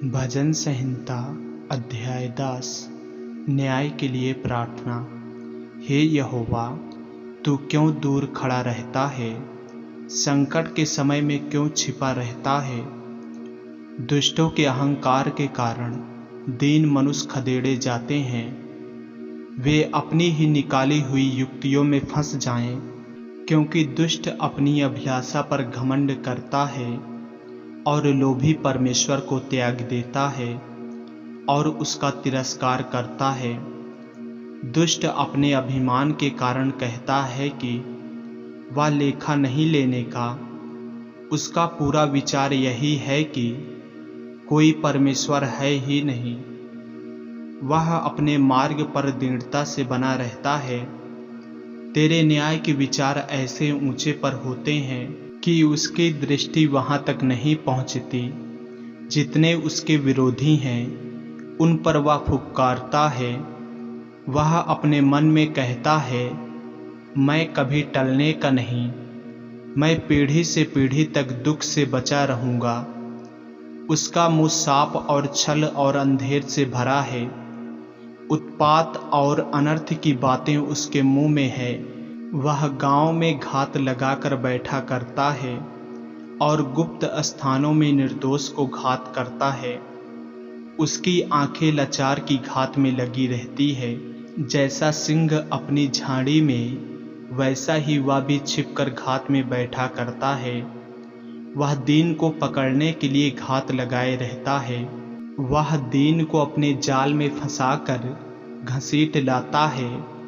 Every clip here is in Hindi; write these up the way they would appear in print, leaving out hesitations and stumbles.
भजन संहिता अध्याय 10 न्याय के लिए प्रार्थना। हे यहोवा, तू क्यों दूर खड़ा रहता है? संकट के समय में क्यों छिपा रहता है? दुष्टों के अहंकार के कारण दीन मनुष्य खदेड़े जाते हैं। वे अपनी ही निकाली हुई युक्तियों में फंस जाएं, क्योंकि दुष्ट अपनी अभिलाषा पर घमंड करता है और लोभी परमेश्वर को त्याग देता है और उसका तिरस्कार करता है। दुष्ट अपने अभिमान के कारण कहता है कि वह लेखा नहीं लेने का। उसका पूरा विचार यही है कि कोई परमेश्वर है ही नहीं। वह अपने मार्ग पर दृढ़ता से बना रहता है। तेरे न्याय के विचार ऐसे ऊंचे पर होते हैं कि उसकी दृष्टि वहां तक नहीं पहुंचती। जितने उसके विरोधी हैं उन पर वह फुफकारता है। वह अपने मन में कहता है, मैं कभी टलने का नहीं, मैं पीढ़ी से पीढ़ी तक दुख से बचा रहूंगा। उसका मुंह साप और छल और अंधेर से भरा है। उत्पात और अनर्थ की बातें उसके मुंह में है। वह गांव में घात लगाकर बैठा करता है और गुप्त स्थानों में निर्दोष को घात करता है। उसकी आंखें लाचार की घात में लगी रहती है। जैसा सिंह अपनी झाड़ी में, वैसा ही वह भी छिपकर घात में बैठा करता है। वह दीन को पकड़ने के लिए घात लगाए रहता है। वह दीन को अपने जाल में फंसाकर घसीट लाता है,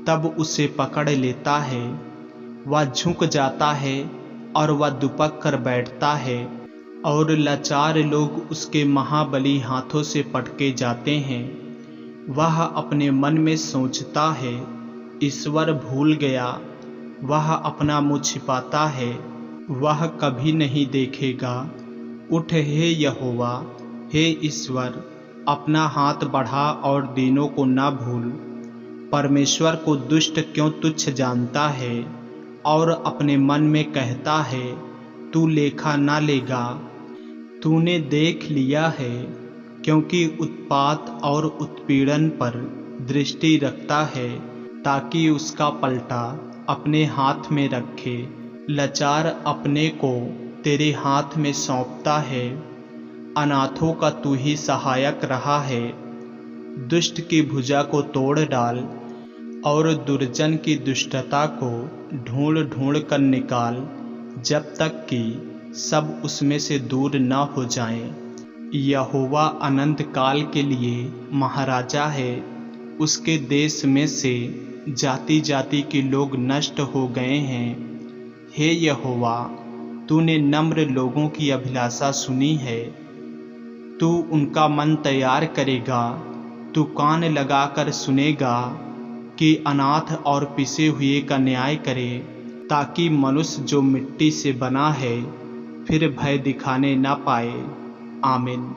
तब उसे पकड़ लेता है। वह झुक जाता है और वह दुपक कर बैठता है और लाचार लोग उसके महाबली हाथों से पटके जाते हैं। वह अपने मन में सोचता है, ईश्वर भूल गया। वह अपना मुँह छिपाता है, वह कभी नहीं देखेगा। उठ हे यहोवा, हे ईश्वर, अपना हाथ बढ़ा और दीनों को न भूल। परमेश्वर को दुष्ट क्यों तुच्छ जानता है और अपने मन में कहता है, तू लेखा ना लेगा। तूने देख लिया है, क्योंकि उत्पात और उत्पीड़न पर दृष्टि रखता है, ताकि उसका पलटा अपने हाथ में रखे। लाचार अपने को तेरे हाथ में सौंपता है। अनाथों का तू ही सहायक रहा है। दुष्ट की भुजा को तोड़ डाल और दुर्जन की दुष्टता को ढूंढ ढूंढ कर निकाल, जब तक कि सब उसमें से दूर न हो जाएं। यहोवा अनंत काल के लिए महाराजा है। उसके देश में से जाति जाति के लोग नष्ट हो गए हैं। हे यहोवा, तूने नम्र लोगों की अभिलाषा सुनी है। तू उनका मन तैयार करेगा। तू कान लगाकर सुनेगा कि अनाथ और पिसे हुए का न्याय करे, ताकि मनुष्य जो मिट्टी से बना है फिर भय दिखाने ना पाए। आमीन।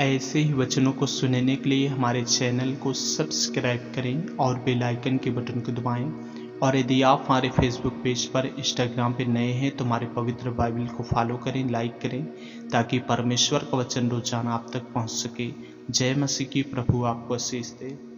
ऐसे ही वचनों को सुनने के लिए हमारे चैनल को सब्सक्राइब करें और बेल आइकन के बटन को दबाएं। और यदि आप हमारे फेसबुक पेज पर, इंस्टाग्राम पर नए हैं तो हमारे पवित्र बाइबल को फॉलो करें, लाइक करें, ताकि परमेश्वर का वचन रोजाना आप तक पहुंच सके। जय मसीह की। प्रभु आपको आशीष दे।